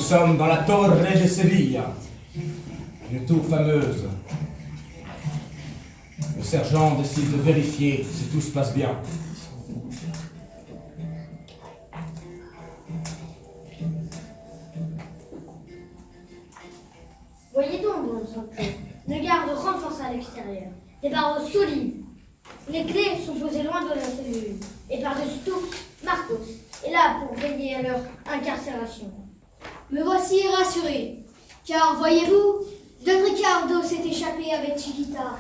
sommes dans la Torre de Sevilla, une tour fameuse. Le sergent décide de vérifier si tout se passe bien. Voyez donc, Don Sancho, une garde renforcée à l'extérieur, des barreaux solides. Les clés sont posées loin de la cellule. Et par-dessus tout, Marcos est là pour veiller à leur incarcération. Me voici rassuré, car voyez-vous, Don Ricardo s'est échappé avec Chiquita.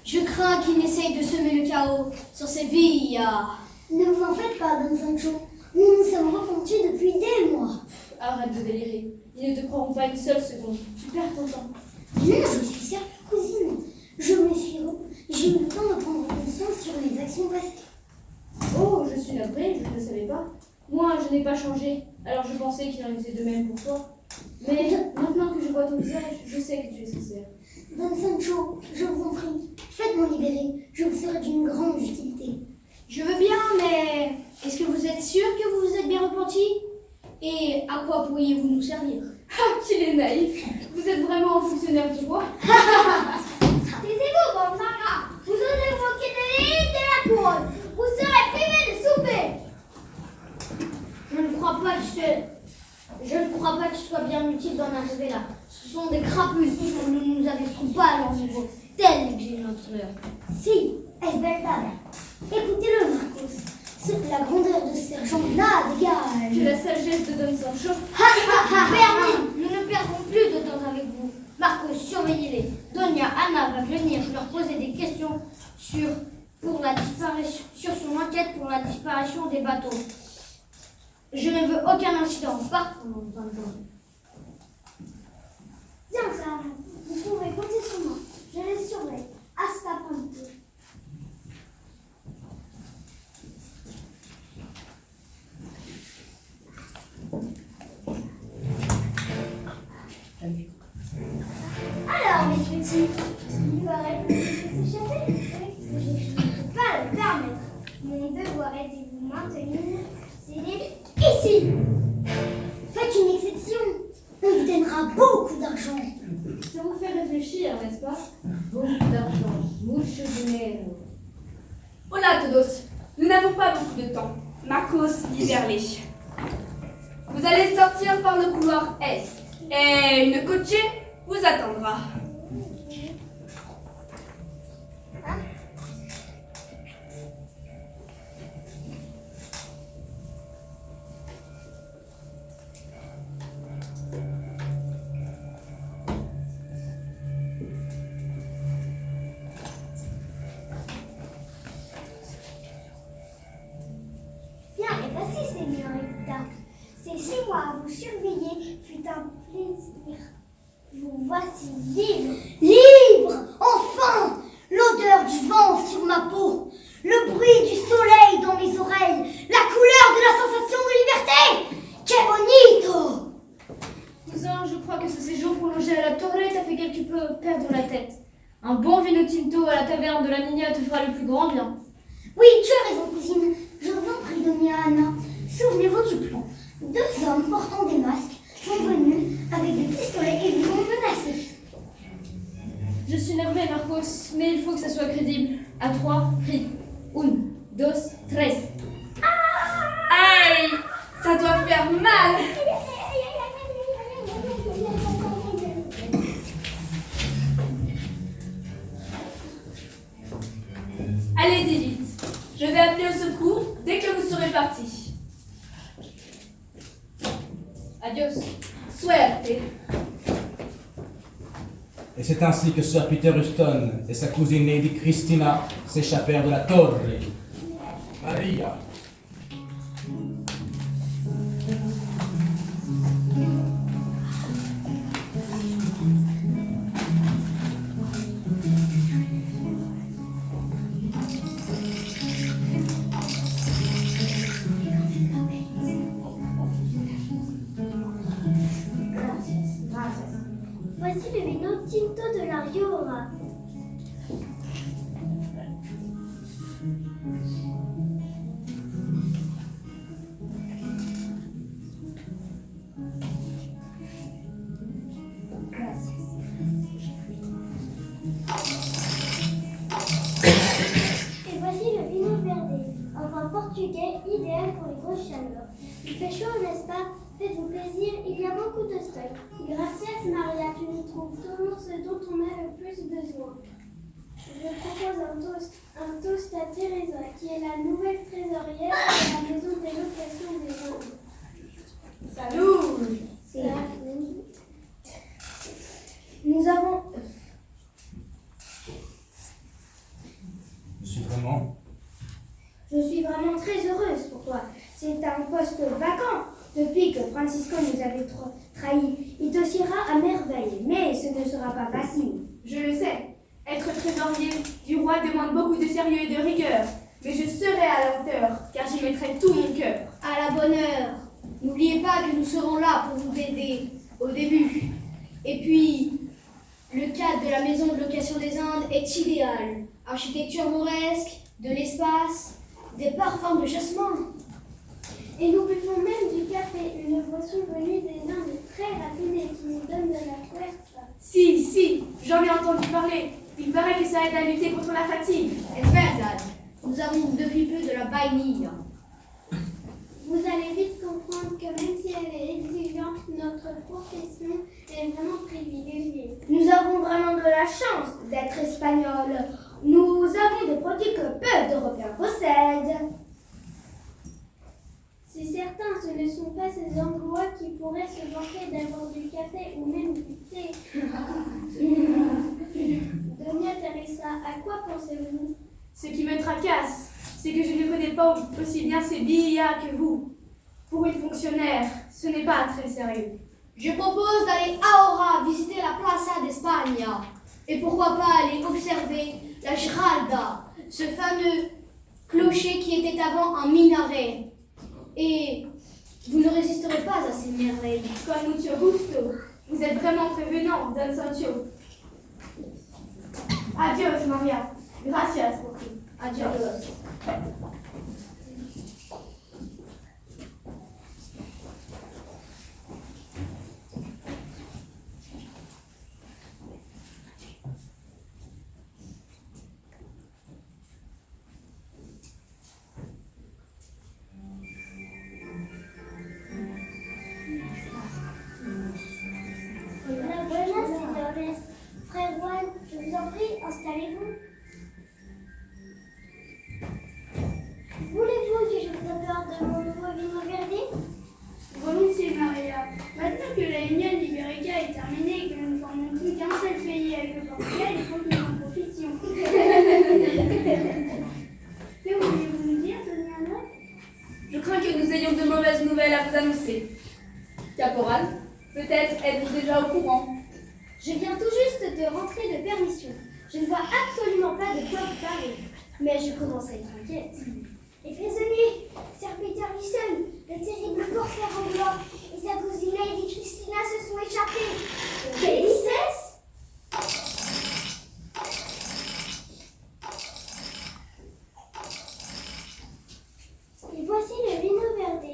Je crains qu'il n'essaye de semer le chaos sur Sevilla. Ne vous en faites pas, Don Sancho. Nous nous sommes repentis depuis des mois. Arrête de délirer. Ils ne te croiront pas une seule seconde. Tu perds ton temps. Non, je suis sérieuse, cousine. J'ai eu le temps de prendre conscience sur les actions passées. Oh, je suis navrée, je ne le savais pas. Moi, je n'ai pas changé, alors je pensais qu'il en était de même pour toi. Mais maintenant que je vois ton visage, je sais que tu es sincère. Don Sancho, je vous en prie, faites-moi libérer. Je vous serai d'une grande utilité. Je veux bien, mais est-ce que vous êtes sûr que vous vous êtes bien repenti? Et à quoi pourriez-vous nous servir? Ah, qu'il est naïf. Vous êtes vraiment un fonctionnaire du roi. Taisez-vous, bon Mara. Vous osez moquer de l'élite de la couronne. Vous serez privé de souper. Je ne crois pas qu'il soit bien utile d'en arriver là. Ce sont des crapules qui ne nous abaisseront pas à leur niveau, tel que notre honneur. Si, es verdad. Écoutez-le, Marcos. La grandeur de ce sergent n'a d'égal. Que la sagesse de Don Sancho. Permis, nous ne perdrons plus de temps avec vous. Marcos, surveillez-les. Doña Anna va venir leur poser des questions sur son enquête pour la disparition des bateaux. Je ne veux aucun incident. Partons, Don Sancho. Bien, ça, vous pouvez compter sur moi. Je les surveille. Hasta pronto. Alors, mes petits, il paraît que vous s'échapper. Je ne peux pas le permettre. Mon devoir est de vous maintenir scellés ici. Faites une exception. On vous donnera beaucoup d'argent. Ça vous fait réfléchir, n'est-ce pas? Beaucoup d'argent, mucho dinero. Hola todos, nous n'avons pas beaucoup de temps. Marcos, libère-les. Vous allez sortir par le couloir est et une cocher vous attendra. Bien, et voici, señorita. Ces 6 mois à vous surveiller fut un plaisir. Vous voici libre. Libre! Enfin! L'odeur du vent sur ma peau, le bruit du soleil dans mes oreilles, la couleur de la sensation de liberté! Que bonito! Cousin, je crois que ce séjour prolongé à la Torre t'a fait quelque peu perdre la tête. Un bon vino tinto à la taverne de la Niña te fera le plus grand bien. Oui, tu as raison, cousine. Je vous en prie, Doña Anna. Souvenez-vous du plan. 2 hommes portant des masques sont venus avec des pistolets et vous ont menacé. Je suis nerveux, Marcos, mais il faut que ça soit crédible. À 3, crie. 1, 2, 3. Aïe, ça doit faire mal. Allez-y vite. Je vais appeler au secours dès que vous serez partis. Adios. Suerte. Et c'est ainsi que Sir Peter Houston et sa cousine Lady Christina s'échappèrent de la Torre. Maria. Voici le vino tinto de la Rioja. portugais idéal pour les grosses chaleurs. Il fait chaud, n'est-ce pas? Faites-vous plaisir, il y a beaucoup de stock. Gracias, Maria, tu nous trouves toujours ce dont on a le plus besoin. Je propose un toast à Teresa, qui est la nouvelle trésorière de la maison des locations des Indes. Salut! Salut. Nous avons... Je suis vraiment très heureuse pour toi. C'est un poste vacant. Depuis que Francisco nous avait trahis, il te siera à merveille, mais ce ne sera pas facile. Je le sais. Être trésorier du roi demande beaucoup de sérieux et de rigueur. Mais je serai à la hauteur, car j'y mettrai tout mon cœur. À la bonne heure. N'oubliez pas que nous serons là pour vous aider au début. Et puis, le cadre de la maison de location des Indes est idéal. Architecture mauresque, de l'espace, des parfums de jasmin. Et nous buvons même du café, une boisson venue des Indes très rapide et qui nous donne de la force. Si, j'en ai entendu parler. Il paraît que ça aide à lutter contre la fatigue. Es verdad. Nous avons depuis peu de la vainilla. Vous allez vite comprendre que même si elle est exigeante, notre profession est vraiment privilégiée. Nous avons vraiment de la chance d'être espagnols. Nous avons des produits que peu d'Européens possèdent. C'est certain, ce ne sont pas ces endroits qui pourraient se vanter d'avoir du café ou même du thé. Doña Teresa, à quoi pensez-vous? Ce qui me tracasse, c'est que je ne connais pas aussi bien ces billards que vous. Pour une fonctionnaire, ce n'est pas très sérieux. Je propose d'aller ahora visiter la Plaza d'Espagne. Et pourquoi pas aller observer la Giralda, ce fameux clocher qui était avant un minaret. Et vous ne résisterez pas à ces merveilles. Con mucho gusto. Vous êtes vraiment prévenant, Don Sancho. Adios, Maria. Gracias por tout. Adios. Buenas, señores. Frère Juan, je vous en prie, installez-vous. Voulez-vous que je vous apporte de mon nouveau vino verde? Volontiers, Maria. Maintenant que la Union Ibérica est terminée et que nous ne formons plus qu'un seul pays avec le Portugal, il faut que nous en profitions. Que voulez-vous nous dire, Doña? Je crains que nous ayons de mauvaises nouvelles à vous annoncer. Caporal, peut-être êtes-vous déjà au courant. Je viens tout juste de rentrer de permission. Je ne vois absolument pas de quoi vous parler. Mais je commence à être inquiète. Les prisonniers, Sir Peter Listen, le terrible corsaire anglais et sa cousine Lady Christina se sont échappés. Quelle tristesse! Et voici le vino verde.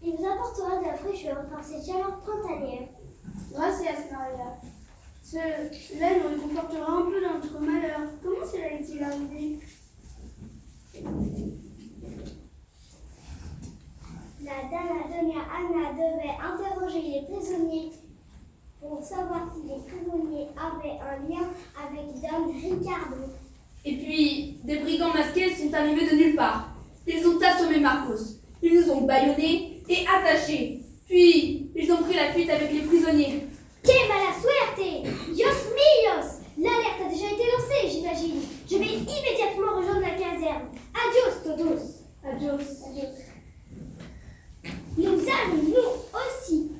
Il vous apportera de la fraîcheur par cette chaleur printanière. Gracias, Maria. Ce lait nous réconfortera un peu dans notre malheur. Comment cela est-il arrivé? La dame Doña Anna devait interroger les prisonniers pour savoir si les prisonniers avaient un lien avec Don Ricardo. Et puis, des brigands masqués sont arrivés de nulle part. Ils ont assommé Marcos. Ils nous ont bâillonnés et attachés. Puis, ils ont pris la fuite avec les prisonniers. Que mala suerte! Dios míos! L'alerte a déjà été lancée, j'imagine. Je vais immédiatement rejoindre la caserne. Adios, todos. Adios. Nous allons, nous aussi,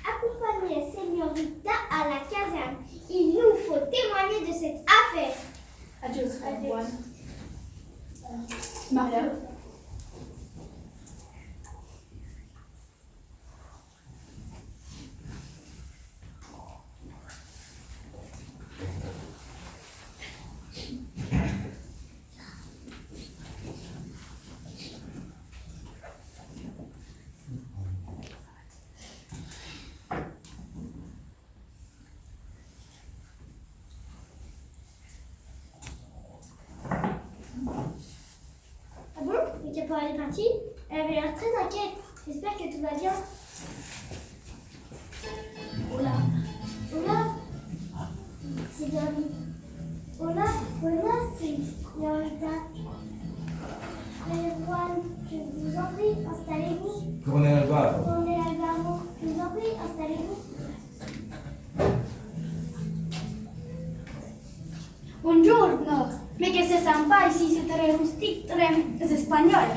accompagner Señorita à la caserne. Il nous faut témoigner de cette affaire. Adios, Juan. Maria. fois elle est partie, elle avait l'air très inquiète. J'espère que tout va bien. Olaf, Olaf, c'est bien lui. Olaf, c'est Yorita. Frère Juan, je vous en prie, installez-vous. Colonel Alvaro. Colonel Alvaro, je vous en prie, installez-vous. Buongiorno, mais que c'est sympa ici, c'est très rustique, très espagnol.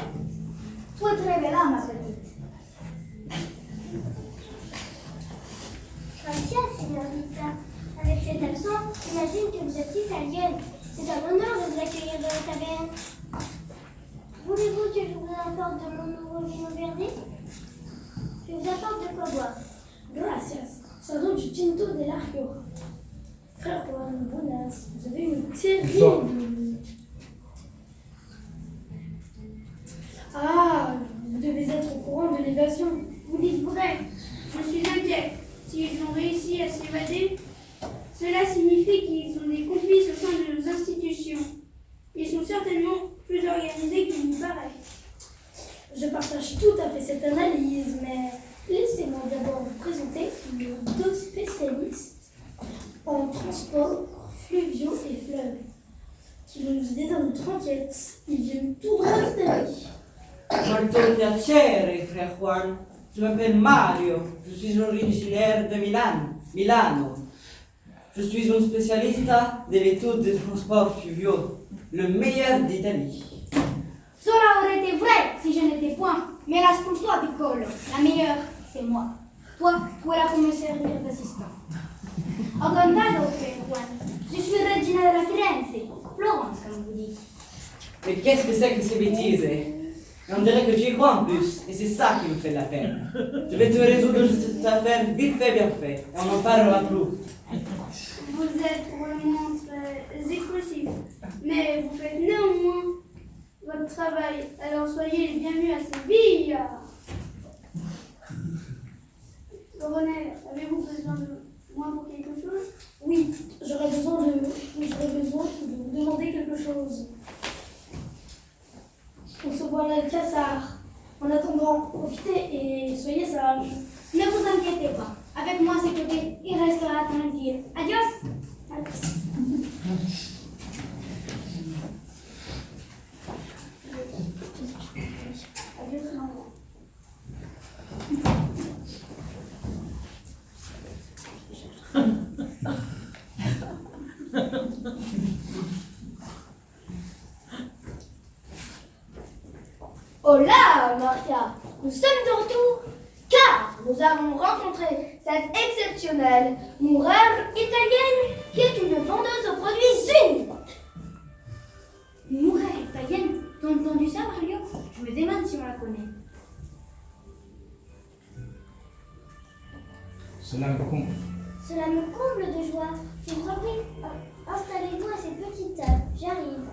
Toi, très belle, ma petite. Gracias, señorita. Avec cet accent, j'imagine que vous êtes italienne. C'est un honneur de vous accueillir dans la taverne. Voulez-vous que je vous apporte de mon nouveau vino verde? Je vous apporte de quoi boire. Gracias. Ça donne du tinto de la Rioja. Frère Juan, buenas. Vous avez une terrible... Ah, vous devez être au courant de l'évasion. Vous dites vrai, je suis inquiet. S'ils ont réussi à s'évader, cela signifie qu'ils sont des complices au sein de nos institutions. Ils sont certainement plus organisés qu'il n'y paraît. Je partage tout à fait cette analyse, mais laissez-moi d'abord vous présenter nos deux spécialistes en transport fluviaux et fleuves qui vont nous aider dans notre enquête. Ils viennent tout droit d'Italie. Molto piacere, frère Juan. Je m'appelle Mario. Je suis originaire de Milano. Je suis un spécialiste de l'étude des transports fluviaux, le meilleur d'Italie. Cela aurait été vrai si je n'étais point. Mais hélas pour toi, Piccolo, la meilleure, c'est moi. Toi, tu es là pour me servir d'assistant. Encantado, frère Juan. Je suis Regina de la Firenze, Florence, comme vous dites. Mais qu'est-ce que c'est que ces bêtises? On dirait que tu y crois en plus, et c'est ça qui me fait la peine. Je vais te résoudre cette affaire vite fait, bien fait, et on n'en parlera plus. Vous êtes pour le moment très explosif, mais vous faites néanmoins votre travail. Alors soyez les bienvenus à Séville. Colonel, avez-vous besoin de moi pour quelque chose? Oui, j'aurais besoin de vous demander quelque chose. On se voit à l'Alcazar. En attendant, profitez et soyez sages. Ne vous inquiétez pas. Avec moi à ses côtés, il restera tranquille. Adios. Adieu, maman. Hola, Maria, nous sommes de retour car nous avons rencontré cette exceptionnelle moureur italienne qui est une vendeuse aux produits uniques. Une mourette italienne. T'as entendu ça, Mario? Je me demande si on la connaît. Cela me comble. Cela me comble de joie. Je vous en prie, installez-vous à cette petite table. J'arrive.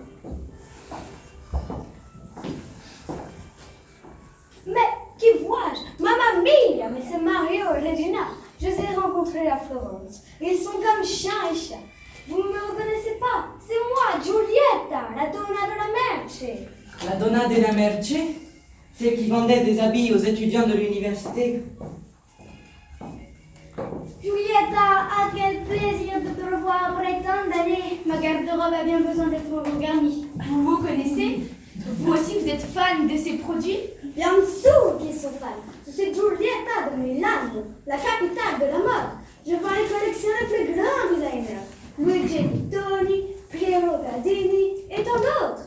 Mais qui vois-je? Mamma mia, mais c'est Mario et Regina. Je les ai rencontrés à Florence. Ils sont comme chien et chat. Vous ne me reconnaissez pas? C'est moi, Giulietta, la donna de la Merce. La donna de la Merce, celle qui vendait des habits aux étudiants de l'université. Giulietta, quel plaisir de te revoir après tant d'années. Ma garde-robe a bien besoin d'être regarnie. Vous vous connaissez? Vous aussi, vous êtes fan de ces produits? Bien sûr qu'ils sont fans. Je suis Giulietta de Milano, la capitale de la mode. Je vends les collections des plus grands designers. Luigi Vuitton, Piero Gardini et tant d'autres.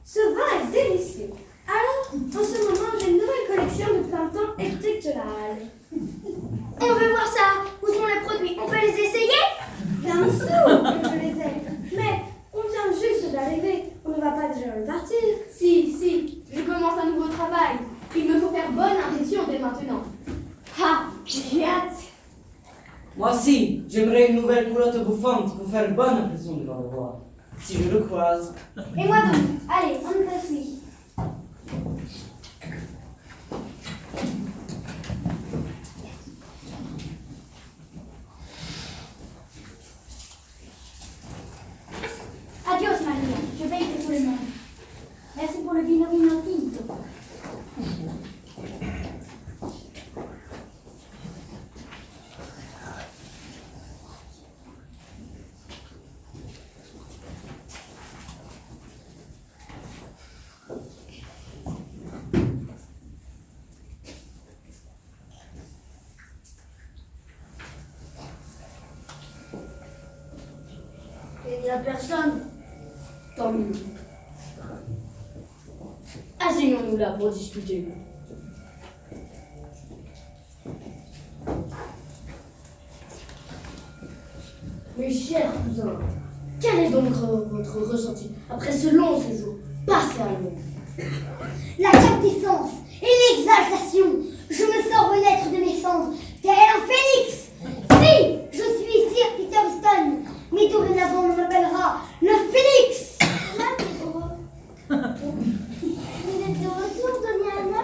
Ce vin est délicieux. Alors, en ce moment, j'ai une nouvelle collection de printemps exceptionnelle. On veut voir ça. Où sont les produits? On peut les essayer? Bien sûr que je les ai. Mais on vient juste d'arriver. On ne va pas déjà repartir. Si, je commence un nouveau travail. Il me faut faire bonne impression dès maintenant. Ah, j'ai hâte. Moi aussi, j'aimerais une nouvelle culotte bouffante pour faire bonne impression devant le roi. Si je le croise. Et moi donc. Allez, on passe lui. Adios, Maria. Je paye pour tout le monde. Merci pour le vino tinto. Il n'y a personne. Tant mieux. Asseyons-nous là pour discuter. Mes chers cousins, quel est donc votre ressenti après ce long séjour passé à Londres? La captivance et l'exaltation. Je me sens renaître de mes cendres, tel un phénix. Si, je suis Sir Peter Stone, mais dorénavant on m'appellera le phénix. Vous êtes de retour, Dona Anna?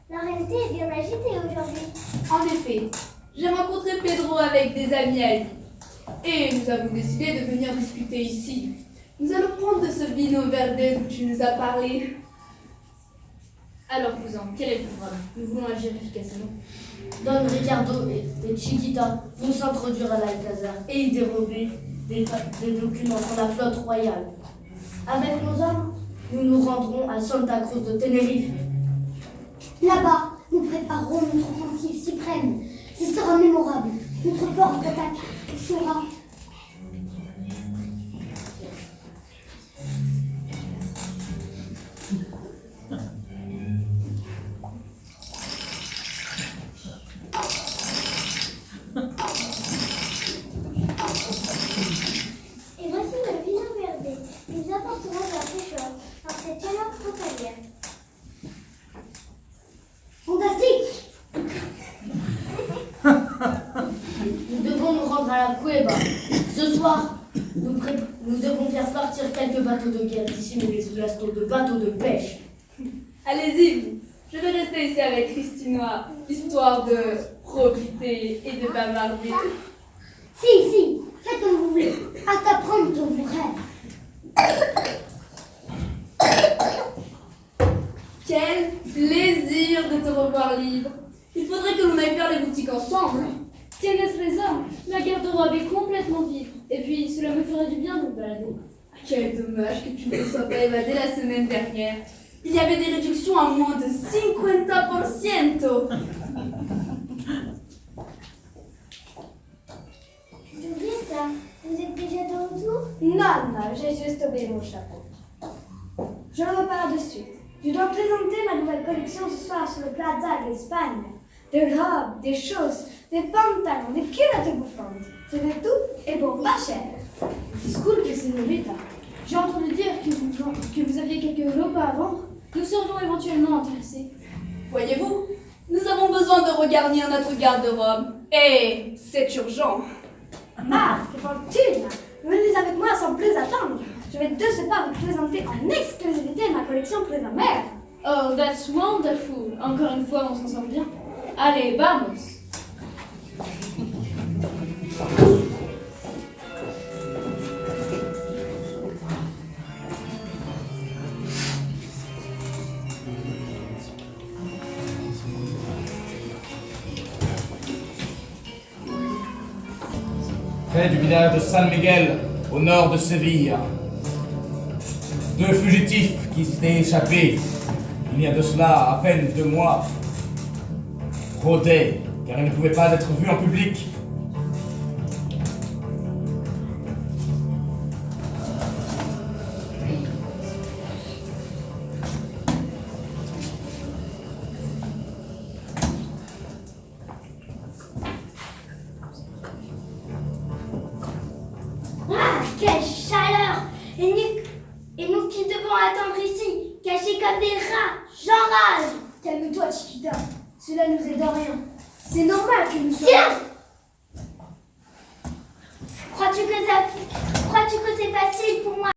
La réalité est bien agitée aujourd'hui. En effet, j'ai rencontré Pedro avec des amis à lui. Et nous avons décidé de venir discuter ici. Nous allons prendre de ce vino verde dont tu nous as parlé. Alors, cousin, quel est le programme? Nous voulons agir efficacement. Don Ricardo et Chiquita vont s'introduire à l'Alcazar et y dérober des documents pour la flotte royale. Avec nos hommes, nous nous rendrons à Santa Cruz de Tenerife. Là-bas, nous préparerons notre offensive suprême. Ce sera mémorable. Notre force d'attaque sera... Et voici le vino verde. Nous apporterons de la fraîcheur dans cette chaleur frontalière. Fantastique! Nous devons nous rendre à la Cueva. Ce soir, nous devons faire partir quelques bateaux de guerre d'ici, mais des gastos de bateaux de pêche. Allez-y, je vais rester ici avec Christina, histoire de profiter et de bavarder. Si, faites comme vous voulez. Hasta pronto, mon frère. Quel plaisir de te revoir libre. Il faudrait que l'on aille faire les boutiques ensemble. Tienes raison, la garde-robe est complètement vide. Et puis, cela me ferait du bien de me balader. Quel dommage que tu ne te sois pas évadé la semaine dernière. Il y avait des réductions à moins de 50%. Julieta, vous êtes déjà de retour? Non, j'ai juste oublié mon chapeau. Je repars de suite. Je dois présenter ma nouvelle collection ce soir sur le Plaza de l'Espagne. Des robes, des choses, des pantalons, des culottes bouffantes. C'est de tout et pour pas cher. Disculpe, señorita. J'ai entendu dire que vous aviez quelques robes à vendre. Nous serions éventuellement intéressés. Voyez-vous, nous avons besoin de regarnir notre garde-robe. Et c'est urgent. Ah, quelle fortune! Venez avec moi sans plus attendre. Je vais de ce pas vous présenter en exclusivité ma collection Pris-en-Mer. Oh, that's wonderful. Encore une fois, on s'en sort bien. Allez, vamos! Près du village de San Miguel, au nord de Séville. 2 fugitifs qui s'étaient échappés, il y a de cela à peine 2 mois, rôdaient, car ils ne pouvaient pas être vus en public. Ah, quelle chaleur! Et nous qui devons attendre ici, cachés comme des rats, j'enrage! Calme-toi, Chiquita. Cela nous aide à rien. C'est normal que nous soyons... Silence! Crois-tu que c'est facile pour moi?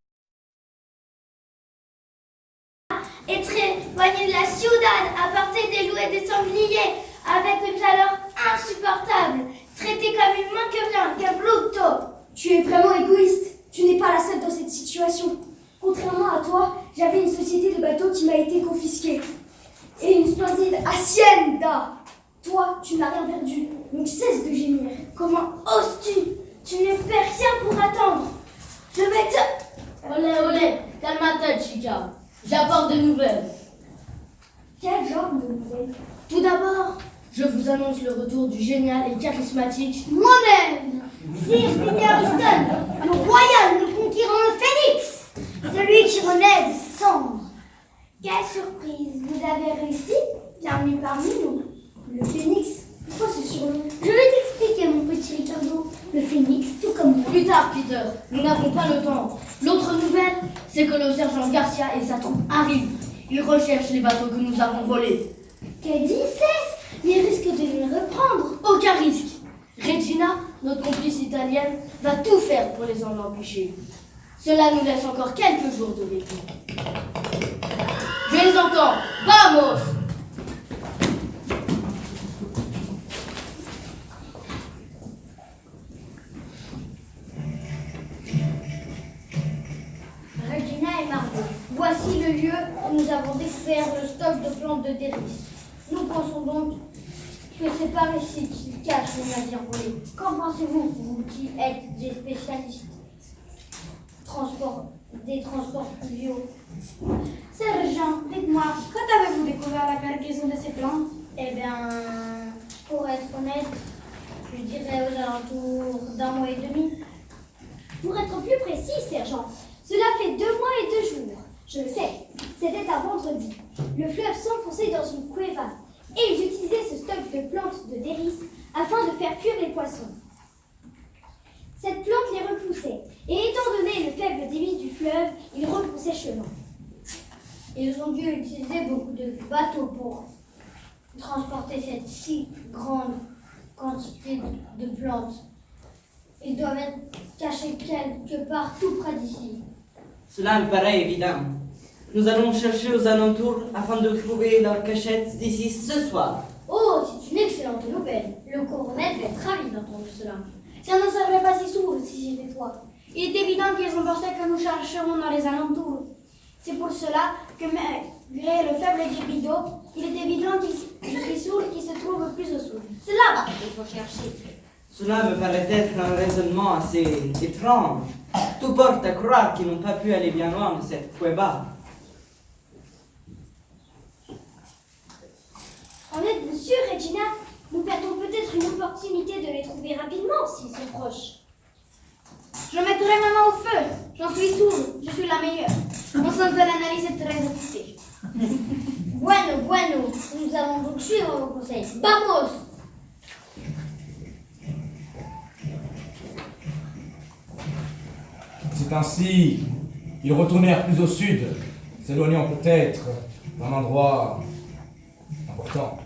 Être éloigné de la ciudad, apporter des loups et des sangliers, avec une chaleur insupportable, traité comme une moins que rien, qu'un bruto. Tu es vraiment égoïste. Tu n'es pas la seule dans cette situation. Contrairement à toi, j'avais une société de bateaux qui m'a été confisquée. Et une splendide hacienda. Toi, tu n'as rien perdu. Donc cesse de gémir. Comment oses-tu? Tu ne fais rien pour attendre. Je vais te... Olé, calme-toi, chica. J'apporte des nouvelles. Quel genre de nouvelles? Tout d'abord, je vous annonce le retour du génial et charismatique Moi-même! Sire Peter Easton, le royal, le conquérant le phénix, celui qui renaît des cendres. Quelle surprise, vous avez réussi? Bienvenue parmi nous. Le phénix, pourquoi ce surnom? Je vais t'expliquer, mon petit Ricardo. Le phénix, tout comme moi. Plus tard, Peter, nous n'avons pas le temps. L'autre nouvelle, c'est que le sergent Garcia et sa troupe arrivent. Ils recherchent les bateaux que nous avons volés. Qu'elle dit cesse, mais risque de les reprendre. Aucun risque. Regina, notre complice italienne, va tout faire pour les en empêcher. Cela nous laisse encore quelques jours de répit. Je les entends. Vamos! Regina et Margot, voici le lieu où nous avons découvert le stock de plantes de délices. Nous pensons donc que c'est par ici qu'ils cachent les navires volés. Qu'en pensez-vous, vous qui êtes des spécialistes des transports fluviaux? Sergent, dites-moi, quand avez-vous découvert la cargaison de ces plantes? Eh bien, pour être honnête, je dirais aux alentours d'un mois et demi. Pour être plus précis, sergent, cela fait 2 mois et 2 jours. Je le sais, c'était un vendredi. Le fleuve s'enfonçait dans une cueva et ils utilisaient ce stock de plantes de délices afin de faire fuir les poissons. Cette plante les repoussait et étant donné le faible débit du fleuve, ils repoussaient chemin. Ils ont dû utiliser beaucoup de bateaux pour transporter cette si grande quantité de plantes. Ils doivent être cachés quelque part tout près d'ici. Cela me paraît évident. Nous allons chercher aux alentours afin de trouver leur cachette d'ici ce soir. Oh, c'est une excellente nouvelle. Le colonel va être ravi d'entendre cela. Ça ne serait pas si sourd si j'étais toi. Il est évident qu'ils ont pensé que nous chercherons dans les alentours. C'est pour cela que malgré le faible débit d'eau, il est évident que je suis sourd qui se trouve plus au sud. C'est là-bas qu'il faut chercher. Cela me paraît être un raisonnement assez étrange. Tout porte à croire qu'ils n'ont pas pu aller bien loin de cette cueva. En êtes-vous sûr, Regina? Nous perdons peut-être une opportunité de les trouver rapidement s'ils sont proches. Je mettrai ma main au feu. J'en suis sourde. Je suis la meilleure. Mon sens de l'analyse est très affecté. Bueno, bueno. Nous allons donc suivre vos conseils. Vamos! C'est ainsi qu'ils retournèrent plus au sud, s'éloignant peut-être d'un endroit important.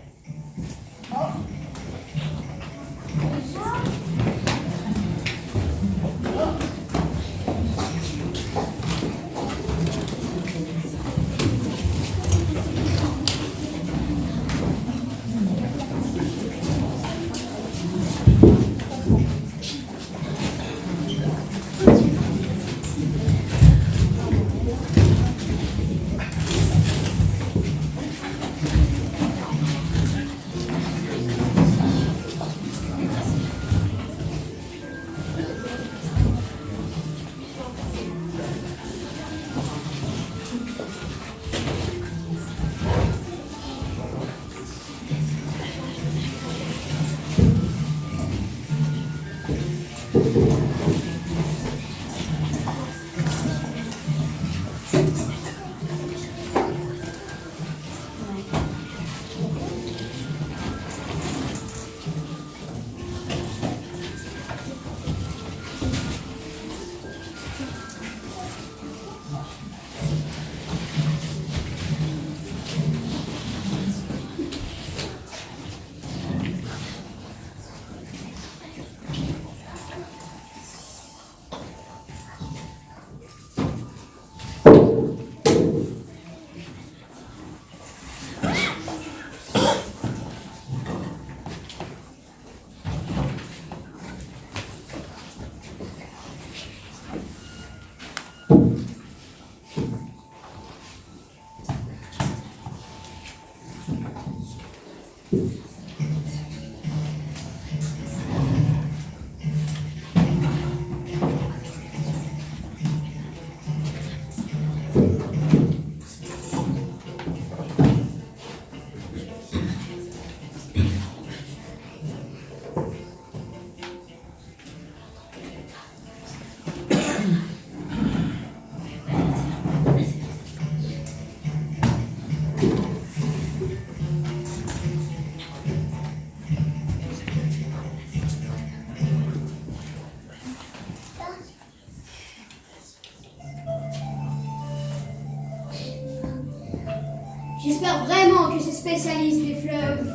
J'espère vraiment que ces spécialistes des fleuves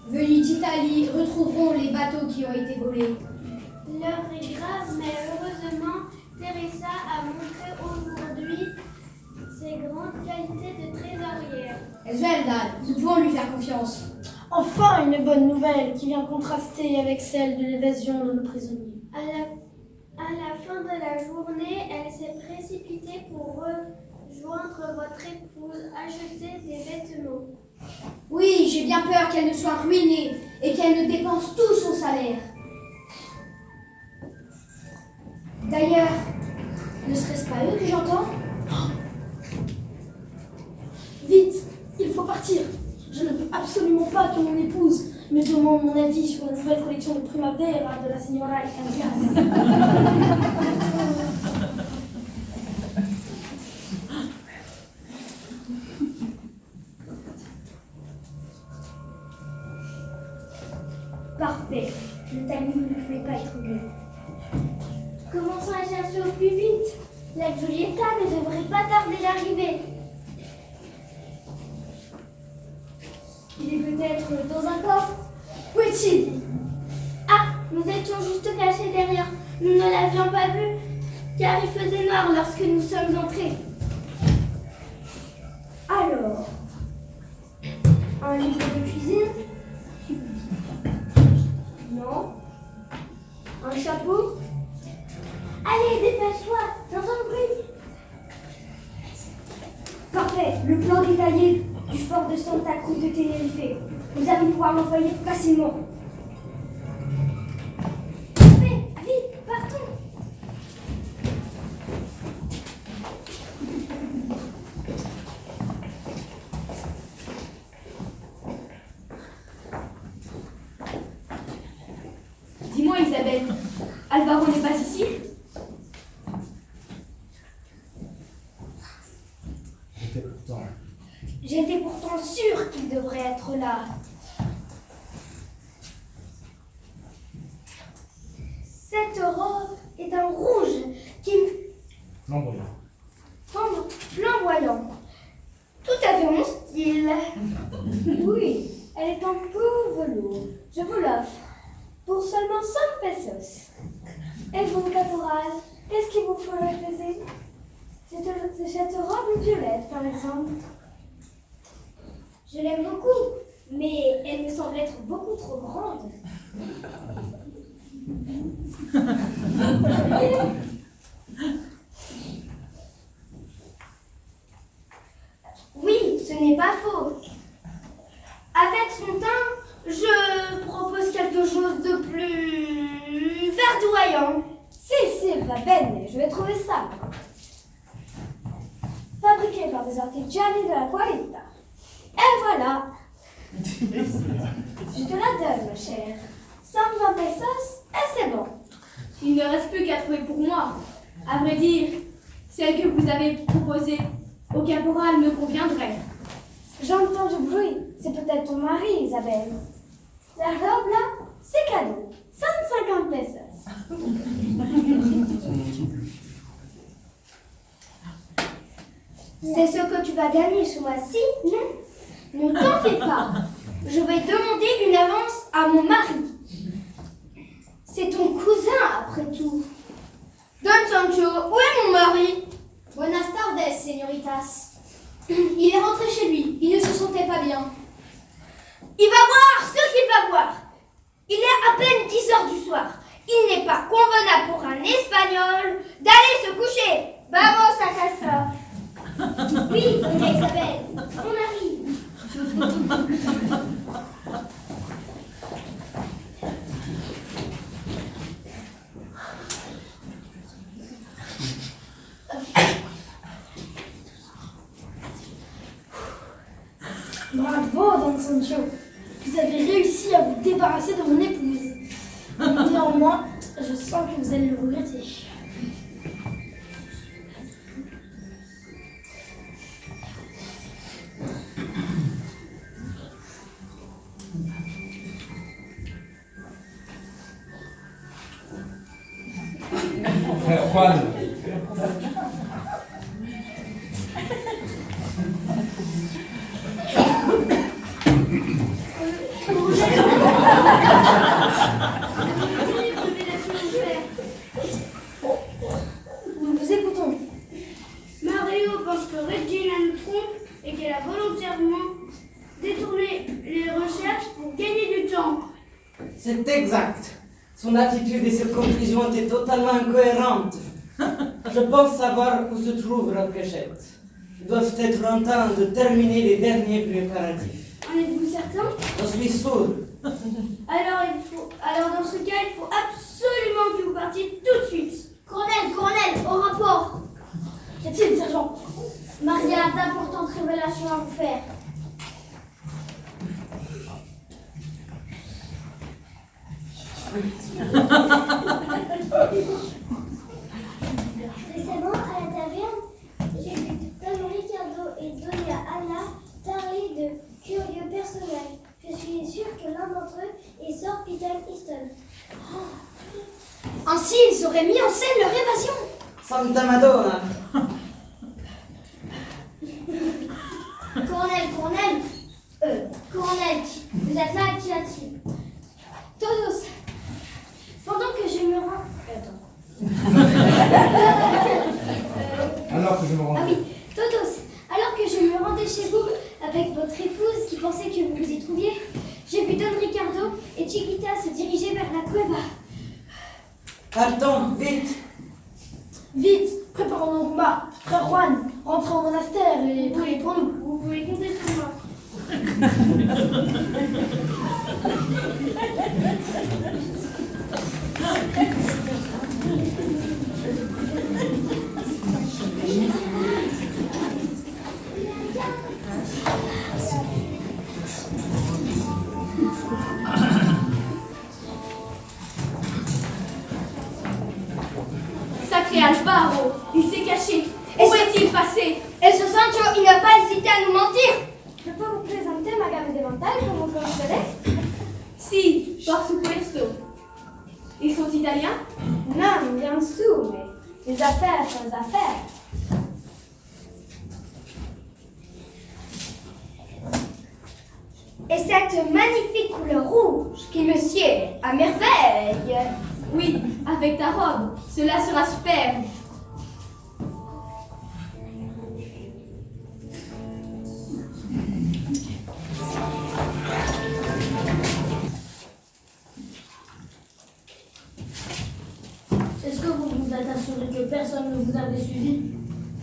venus d'Italie retrouveront les bateaux qui ont été volés. L'heure est grave, mais heureusement, Teresa a montré aujourd'hui ses grandes qualités de trésorière. Esmeralda, nous pouvons lui faire confiance. Enfin, une bonne nouvelle qui vient contraster avec celle de l'évasion de nos prisonniers. À la fin de la journée, elle s'est précipitée pour rejoindre votre épouse, acheter des vêtements. Oui, j'ai bien peur qu'elle ne soit ruinée et qu'elle ne dépense tout son salaire. D'ailleurs, ne serait-ce pas eux que j'entends? Vite, il faut partir. Je ne veux absolument pas que mon épouse me demande mon avis sur la nouvelle collection de Primavera de la Signora Italiana. Parfait. Le timing ne pouvait pas être mieux. Commençons à chercher au plus vite. La Giulietta ne devrait pas tarder d'arriver. Il est peut-être dans un coffre. Où est-il? Ah, nous étions juste cachés derrière. Nous ne l'avions pas vu, car il faisait noir lorsque nous sommes entrés. Alors, un livre de cuisine? Non. Un chapeau? Allez, dépêche-toi, j'entends le bruit. Parfait, le plan détaillé du fort de Santa Cruz de Tenerife. Nous allons pouvoir l'envoyer facilement. Parfait, vite, partons. Dis-moi, Isabelle, Alvaro n'est pas ici? J'étais pourtant sûre qu'il devrait être là. Cette robe est un rouge qui Flamboyant. flamboyant. Tout à fait mon style. Oui, elle est en beau velours. Je vous l'offre pour seulement 5 pesos. Et vous, caporal, qu'est-ce qu'il vous ferait plaisir? Cette robe violette, par exemple. Je l'aime beaucoup, mais elle me semble être beaucoup trop grande. Oui, ce n'est pas faux. Avec son teint, je propose quelque chose de plus verdoyant. Si, va bene, je vais trouver ça. Fabriqué par des artigiani de la qualità. Et voilà. Je te la donne, ma chère. 120 pesos et c'est bon. Il ne reste plus qu'à trouver pour moi. À vrai dire, celle que vous avez proposée au caporal me conviendrait. J'entends du bruit. C'est peut-être ton mari, Isabelle. La robe là, c'est cadeau. 150 pesos. C'est ce que tu vas gagner ce mois-ci, non? Ne t'en fais pas. Je vais demander une avance à mon mari. C'est ton cousin, après tout. Don Sancho, où est mon mari? Buenas tardes, señoritas. Il est rentré chez lui, il ne se sentait pas bien. Il va voir ce qu'il va voir. Il est à peine 10 heures du soir. Il n'est pas convenable pour un Espagnol d'aller se coucher. Vamos a casa. Oui, venez Isabelle, on arrive. Bravo, Don Sancho. Vous avez réussi à vous débarrasser de mon épouse. Néanmoins, je sens que vous allez le regretter. Frère Juan, Son attitude et ses conclusions étaient totalement incohérentes. Je pense savoir où se trouve la cachette. Ils doivent être en train de terminer les derniers préparatifs. En êtes-vous certain? Je suis sûr. Alors dans ce cas, il faut absolument que vous partiez tout de suite. Colonel, au rapport. Qu'y a-t-il, sergent? Maria a d'importantes révélations à vous faire. Récemment, à la taverne, j'ai vu Don Ricardo et Doña Ana parler de curieux personnages. Je suis sûre que l'un d'entre eux est Sir Peter Easton. Ainsi, ils auraient mis en scène leur évasion. Santa Madonna. Colonel, vous êtes là, qui a-t-il? Todos, pendant que je me rends... Alors que je me rends. Ah oui, Todos, alors que je me rendais chez vous avec votre épouse qui pensait que vous vous y trouviez, j'ai vu Don Ricardo et Chiquita se diriger vers la cueva. Partons, vite. Vite, préparons nos repas. Frère Juan, rentrez au monastère et priez pour nous. Vous pouvez compter sur moi. Sacré Alvaro, il s'est caché. Où est-il passé? Et ce Sancho, il n'a pas hésité à nous mentir. Je peux vous présenter ma gamme d'éventail pour mon pistolet? Si, por supuesto. Ils sont italiens? Non, bien sûr, mais les affaires sont les affaires. Et cette magnifique couleur rouge qui me sied à merveille. Oui, avec ta robe. Cela sera superbe. Est-ce que vous vous êtes assuré que personne ne vous avait suivi?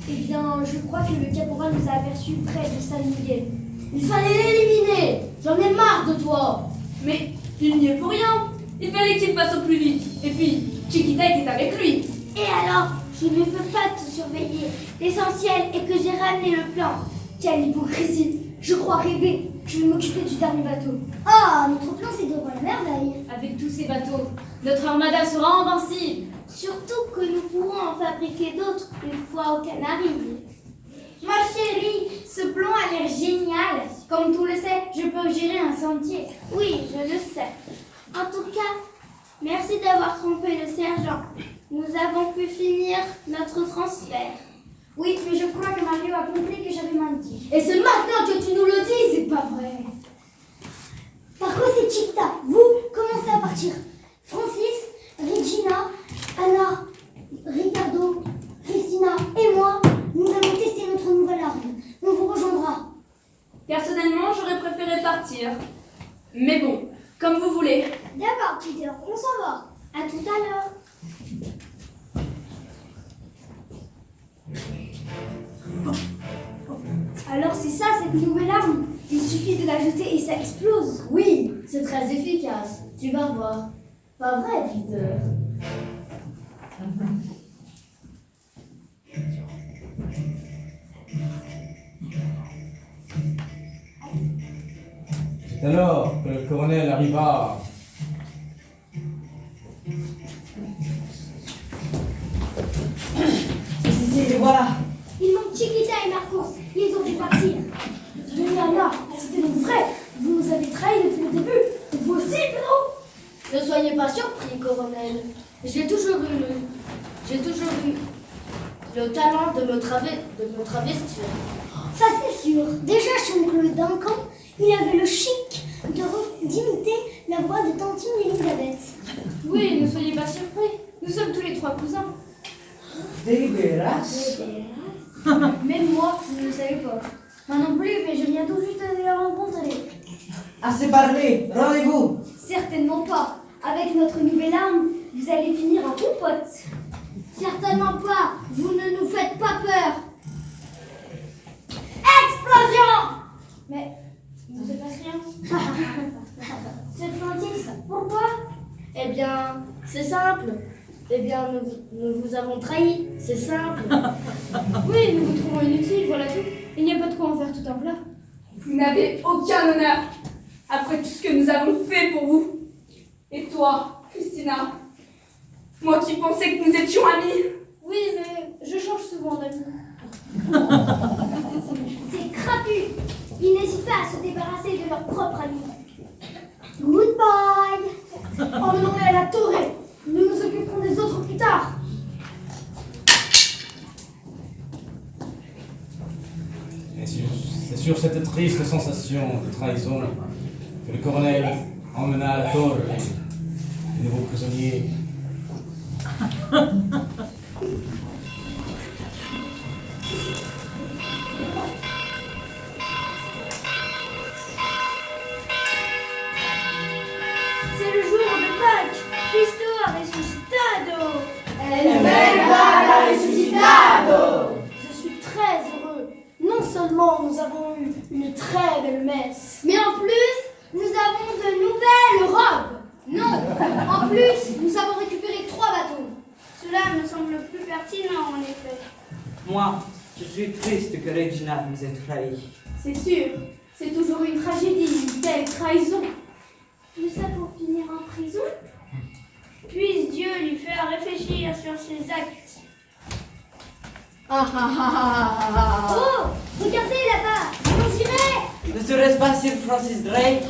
Eh bien, je crois que le caporal nous a aperçus près de San Miguel. Il fallait l'éliminer. J'en ai marre de toi. Mais il n'y est pour rien. Il fallait qu'il passe au plus vite. Et puis, Chiquita était avec lui. Et alors, je ne peux pas te surveiller. L'essentiel est que j'ai ramené le plan. Quelle hypocrisie! Je crois rêver. Je vais m'occuper du dernier bateau. Ah, notre plan c'est de la merveille. Avec tous ces bateaux, notre armada sera invincible. Surtout que nous pourrons en fabriquer d'autres une fois aux Canaries. Ma chérie, ce plan a l'air génial. Comme tu le sais, je peux gérer un sentier. Oui, je le sais. En tout cas, merci d'avoir trompé le sergent. Nous avons pu finir notre transfert. Oui, mais je crois que Mario a compris que j'avais menti. Et c'est maintenant que tu nous le dis. C'est pas vrai. Marco et Chiquita, vous commencez à partir. Francis, Regina, Anna, Ricardo, Christina et moi, nous allons tester notre nouvelle arme. On vous rejoindra. Personnellement, j'aurais préféré partir. Mais bon, comme vous voulez. D'accord, Peter, on s'en va. À tout à l'heure. Alors c'est ça cette nouvelle arme. Il suffit de la jeter et ça explose. Oui, c'est très efficace. Tu vas voir. Pas vrai, Peter? C'est alors que le colonel arriva. Et voilà. Il manque Chiquita et Marcos. Ils ont dû partir. Anna, c'était donc vrai. Vous nous avez trahis depuis le début. Et vous aussi, Pedro? Ne soyez pas surpris, colonel. J'ai toujours eu le talent de me travestir. Ça c'est sûr. Déjà chez oncle Duncan, il avait le chic d'imiter la voix de Tantine Elisabeth. Oui, ne soyez pas surpris. Nous sommes tous les trois cousins. Dégueulasse. Même moi, je ne le savais pas. Moi non plus, mais je viens tout juste de les rencontrer. Assez parlé. Rendez-vous. Certainement pas. avec notre nouvelle arme, vous allez finir en compote. Certainement pas. Vous ne nous faites pas peur. Explosion! Mais il ne se passe rien. C'est Francis. Pourquoi? Eh bien, c'est simple. Eh bien, nous vous avons trahi. C'est simple. Oui, nous vous trouvons inutiles, voilà tout. Il n'y a pas de quoi en faire tout un plat. Vous n'avez aucun honneur après tout ce que nous avons fait pour vous. Et toi, Christina, moi qui pensais que nous étions amis. Oui, mais je change souvent d'amis. C'est crapus. Ils n'hésitent pas à se débarrasser de leur propre ami. Goodbye. Emmenons-les à la torée. Nous nous occuperons des autres plus tard. Et c'est sur cette triste sensation de trahison que le colonel emmena à la torre les nouveaux prisonniers. C'est le jour de Pâques. Cristo a ressuscitado. El Verbo ressuscitado. Je suis très heureux. Non seulement nous avons eu une très belle messe, Mais en plus, nous avons de nouvelles robes. Non, en plus, nous avons récupéré 3 bateaux. Cela me semble plus pertinent, en effet. Moi, je suis triste que Regina nous ait trahis. c'est sûr, c'est toujours une tragédie, une telle trahison. Tout ça pour finir en prison? Puisse Dieu lui faire réfléchir sur ses actes. Oh, regardez là-bas. On dirait. Ne serait-ce pas Sir Francis Drake?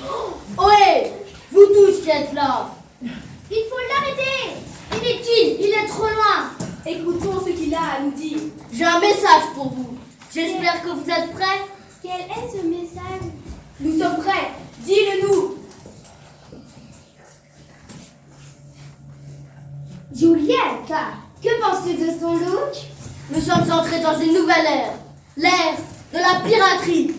Ohé, vous tous qui êtes là, Il faut l'arrêter. Inutile, il est trop loin. écoutons ce qu'il a à nous dire. J'ai un message pour vous. J'espère que vous êtes prêts. Quel est ce message? Nous sommes prêts, dis-le-nous. Juliette, que penses-tu de son look? Nous sommes entrés dans une nouvelle ère. L'ère de la piraterie.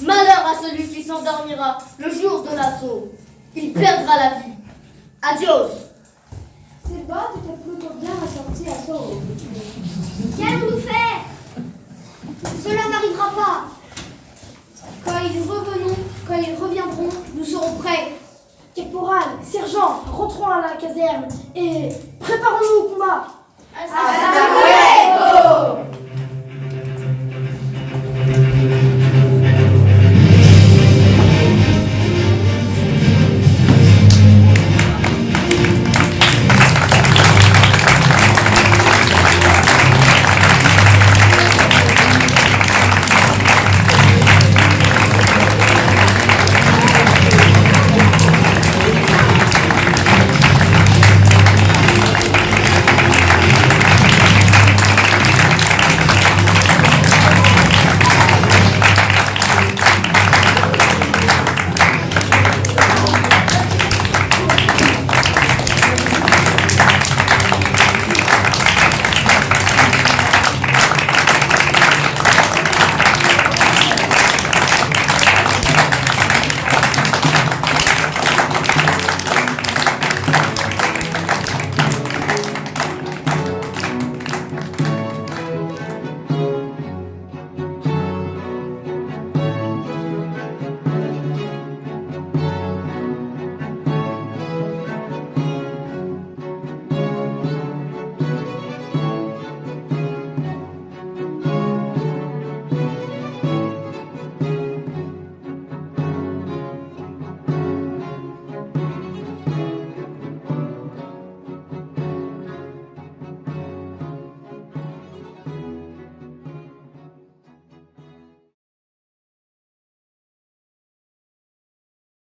Malheur à celui qui s'endormira le jour de l'assaut. Il perdra la vie. Adios. Ces bottes étaient plutôt bien assorties à sauve. Qu'allons-nous faire? Cela n'arrivera pas. Quand ils reviendront, nous serons prêts. Caporal, sergent, rentrons à la caserne et préparons-nous au combat. À